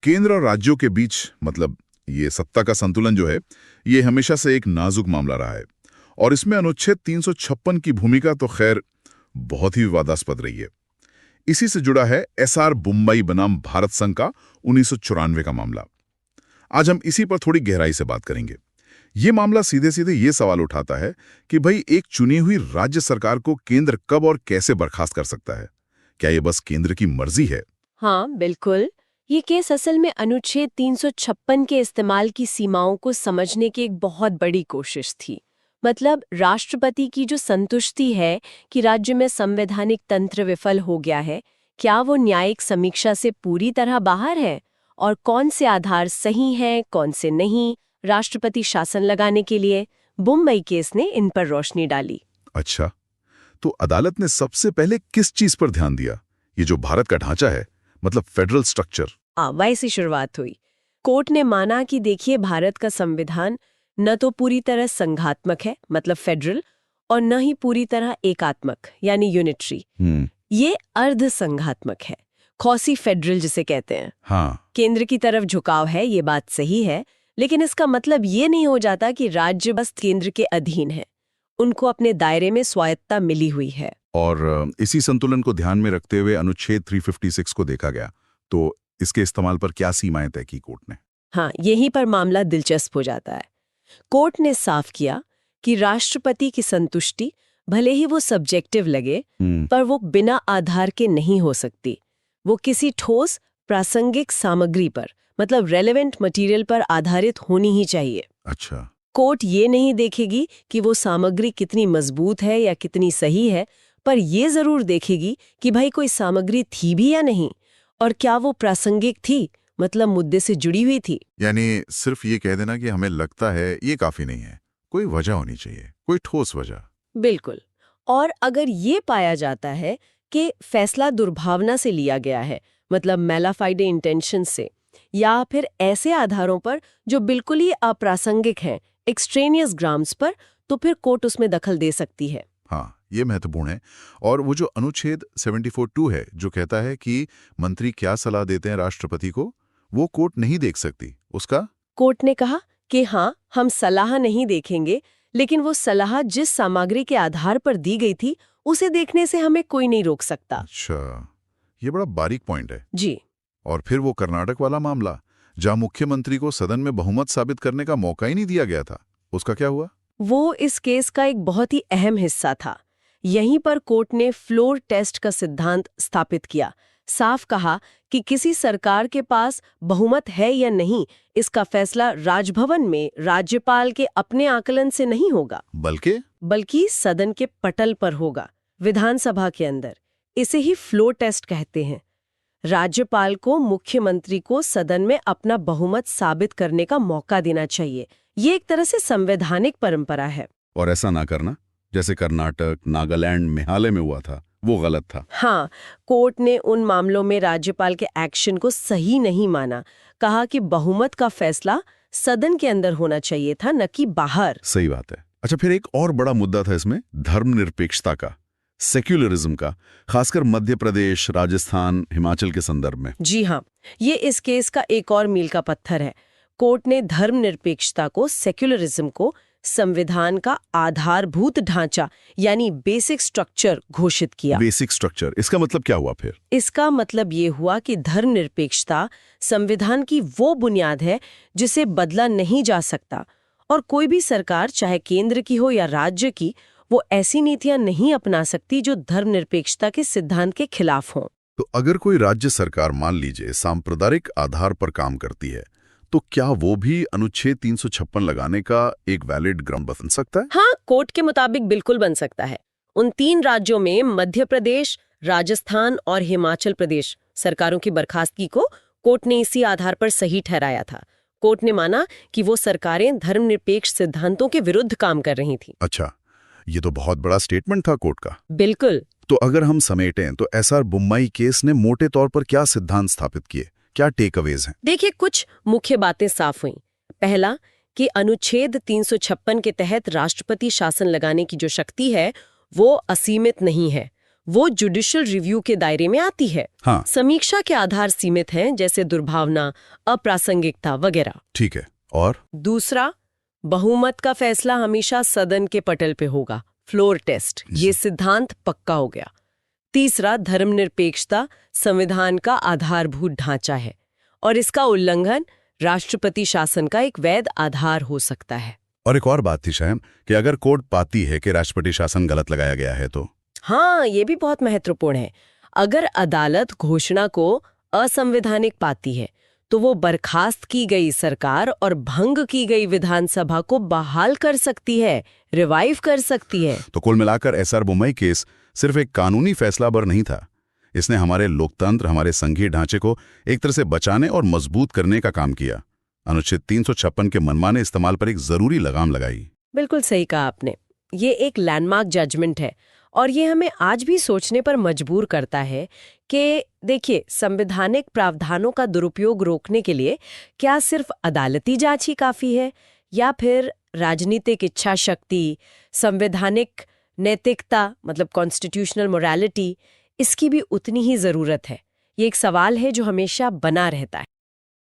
केंद्र और राज्यों के बीच मतलब ये सत्ता का संतुलन जो है, ये हमेशा से एक नाजुक मामला रहा है और इसमें अनुच्छेद 356 की भूमिका तो खैर बहुत ही विवादास्पद रही है। इसी से जुड़ा है एसआर बुम्बई बनाम भारत संघ का 1994 का मामला। आज हम इसी पर थोड़ी गहराई से बात करेंगे। ये मामला सीधे सीधे ये सवाल उठाता है कि भाई एक चुनी हुई राज्य सरकार को केंद्र कब और कैसे बर्खास्त कर सकता है? क्या ये बस केंद्र की मर्जी है? हाँ बिल्कुल। ये केस असल में अनुच्छेद 356 के इस्तेमाल की सीमाओं को समझने की एक बहुत बड़ी कोशिश थी। मतलब राष्ट्रपति की जो संतुष्टि है कि राज्य में संवैधानिक तंत्र विफल हो गया है, क्या वो न्यायिक समीक्षा से पूरी तरह बाहर है? और कौन से आधार सही हैं, कौन से नहीं, राष्ट्रपति शासन लगाने के लिए मुंबई केस ने इन पर रोशनी डाली। अच्छा, तो अदालत ने सबसे पहले किस चीज पर ध्यान दिया? ये जो भारत का ढांचा है, मतलब फेडरल स्ट्रक्चर। वैसी शुरुआत हुई। कोर्ट ने माना कि देखिए, भारत का संविधान न तो पूरी तरह संघात्मक है, मतलब फेडरल, और न ही पूरी तरह एकात्मक, यानी यूनिटरी। ये अर्ध संघात्मक है, खौसी फेडरल जिसे कहते हैं। हाँ। केंद्र की तरफ झुकाव है, ये बात सही है, लेकिन इसका मतलब ये नहीं हो जाता कि राज्य बस केंद्र के अधीन है। उनको अपने दायरे में स्वायत्तता मिली हुई है। और इसी संतुलन को ध्यान में रखते हुए अनुच्छेद 356 को देखा गया, तो इसके इस्तेमाल पर क्या सीमाएं तय की कोर्ट ने? हाँ, यहीं पर मामला दिलचस्प हो जाता है। कोर्ट ने साफ किया कि राष्ट्रपति की संतुष्टि भले ही वो सब्जेक्टिव लगे, पर वो बिना आधार के नहीं हो सकती। वो किसी ठोस प्रासंगिक सामग्री पर, मतलब रेलेवेंट मटेरियल पर आधारित होनी ही चाहिए। अच्छा। कोर्ट ये नहीं देखेगी कि वो सामग्री कितनी मजबूत है या कितनी सही है, पर ये जरूर देखेगी कि भाई कोई सामग्री थी भी या नहीं, और क्या वो प्रासंगिक थी, मतलब मुद्दे से जुड़ी हुई थी। यानी सिर्फ ये कह देना कि हमें लगता है, ये काफी नहीं है। कोई वजह होनी चाहिए, कोई ठोस वजह। बिल्कुल। और अगर ये पाया जाता है कि फैसला दुर्भावना से लिया गया है, मतलब मैलाफाइडे इंटेंशन से, या फिर ऐसे आधारों पर जो बिल्कुल ही अप्रासंगिक हैं, एक्सट्रेनियस ग्राउंड्स पर, तो फिर कोर्ट उसमें दखल दे सकती है। हाँ, ये महत्वपूर्ण है। और वो जो अनुच्छेद 74(2) है, जो कहता है कि मंत्री क्या सलाह देते हैं राष्ट्रपति को, वो कोर्ट नहीं देख सकती। उसका कोर्ट ने कहा कि हाँ, हम सलाह नहीं देखेंगे, लेकिन वो सलाह जिस सामग्री के आधार पर दी गई थी, उसे देखने से हमें कोई नहीं रोक सकता। अच्छा, ये बड़ा बारीक पॉइंट है। जी। और फिर वो कर्नाटक वाला मामला, जहां मुख्यमंत्री को सदन में बहुमत साबित करने का मौका ही नहीं दिया गया था, उसका क्या हुआ? वो इस केस का एक बहुत ही अहम हिस्सा था। यहीं पर कोर्ट ने फ्लोर टेस्ट का सिद्धांत स्थापित किया। साफ कहा कि किसी सरकार के पास बहुमत है या नहीं, इसका फैसला राजभवन में राज्यपाल के अपने आकलन से नहीं होगा, बल्कि सदन के पटल पर होगा, विधानसभा के अंदर। इसे ही फ्लोर टेस्ट कहते हैं। राज्यपाल को मुख्यमंत्री को सदन में अपना बहुमत साबित करने का मौका देना चाहिए। ये एक तरह से संवैधानिक परंपरा है। और ऐसा ना करना, जैसे कर्नाटक, नागालैंड, मेघालय में हुआ था, वो गलत था। हाँ, कोर्ट ने उन मामलों में राज्यपाल के एक्शन को सही नहीं माना। कहा कि बहुमत का फैसला सदन के अंदर होना चाहिए था, न कि बाहर। सही बात है। अच्छा, फिर एक और बड़ा मुद्दा था इसमें, धर्मनिरपेक्षता का, सेक्युलरिज्म का, खासकर मध्य प्रदेश, राजस्थान, हिमाचल के संदर्भ में। जी हाँ, ये इस केस का एक और मील का पत्थर है। कोर्ट ने धर्मनिरपेक्षता को, सेक्युलरिज्म को, संविधान का आधारभूत ढांचा यानी बेसिक स्ट्रक्चर घोषित किया। बेसिक स्ट्रक्चर, इसका मतलब क्या हुआ फिर? इसका मतलब ये हुआ कि धर्मनिरपेक्षता संविधान की वो बुनियाद है जिसे बदला नहीं जा सकता, और कोई भी सरकार, चाहे केंद्र की हो या राज्य की, वो ऐसी नीतियां नहीं अपना सकती जो धर्मनिरपेक्षता के सिद्धांत के खिलाफ हों। तो अगर कोई राज्य सरकार, मान लीजिए, सांप्रदायिक आधार पर काम करती है, तो क्या वो भी अनुच्छेद 356 लगाने का एक वैलिड ग्राउंड बन सकता है? हाँ, कोर्ट के मुताबिक बिल्कुल बन सकता है। उन 3 राज्यों में मध्य प्रदेश, राजस्थान और हिमाचल प्रदेश सरकारों की बर्खास्तगी को कोर्ट ने इसी आधार पर सही ठहराया था। कोर्ट ने माना कि वो सरकारें धर्मनिरपेक्ष सिद्धांतों के विरुद्ध काम कर रही थी। अच्छा, ये तो बहुत बड़ा स्टेटमेंट था कोर्ट का। बिल्कुल। तो अगर हम समेटें, तो एसआर बुम्बई केस ने मोटे तौर पर क्या सिद्धांत स्थापित किए? क्या टेक अवेज हैं? देखिए, कुछ मुख्य बातें साफ हुई। पहला, कि अनुच्छेद 356 के तहत राष्ट्रपति शासन लगाने की जो शक्ति है, वो असीमित नहीं है। वो जुडिशियल रिव्यू के दायरे में आती है। हाँ। समीक्षा के आधार सीमित हैं, जैसे दुर्भावना, अप्रासंगिकता वगैरह। ठीक है। और दूसरा, बहुमत का फैसला हमेशा सदन के पटल पे होगा, फ्लोर टेस्ट। ये सिद्धांत पक्का हो गया। तीसरा, धर्मनिरपेक्षता संविधान का आधारभूत ढांचा है और इसका उल्लंघन राष्ट्रपति शासन का एक वैध आधार हो सकता है। और एक और बात थी शैम कि अगर कोर्ट पाती है कि राष्ट्रपति शासन गलत लगाया गया है तो हाँ, ये भी बहुत महत्वपूर्ण है। अगर अदालत घोषणा को असंवैधानिक पाती है तो वो बर्खास्त की गई सरकार और भंग की गई विधानसभा को बहाल कर सकती है, रिवाइव कर सकती है। तो कुल मिलाकर एसआर बोम्मई केस सिर्फ एक कानूनी फैसला बर नहीं था, इसने हमारे लोकतंत्र, हमारे संघीय ढांचे को एक तरह से बचाने और मजबूत करने का काम किया। अनुच्छेद 356 के मनमाने इस्तेमाल पर एक जरूरी लगाम लगाई। बिल्कुल सही कहा आपने। ये एक लैंडमार्क जजमेंट है और ये हमें आज भी सोचने पर मजबूर करता है कि देखिए, संवैधानिक प्रावधानों का दुरुपयोग रोकने के लिए क्या सिर्फ अदालती जांच ही काफी है, या फिर राजनीतिक इच्छा शक्ति, संवैधानिक नैतिकता मतलब कॉन्स्टिट्यूशनल मोरालिटी, इसकी भी उतनी ही जरूरत है। ये एक सवाल है जो हमेशा बना रहता है।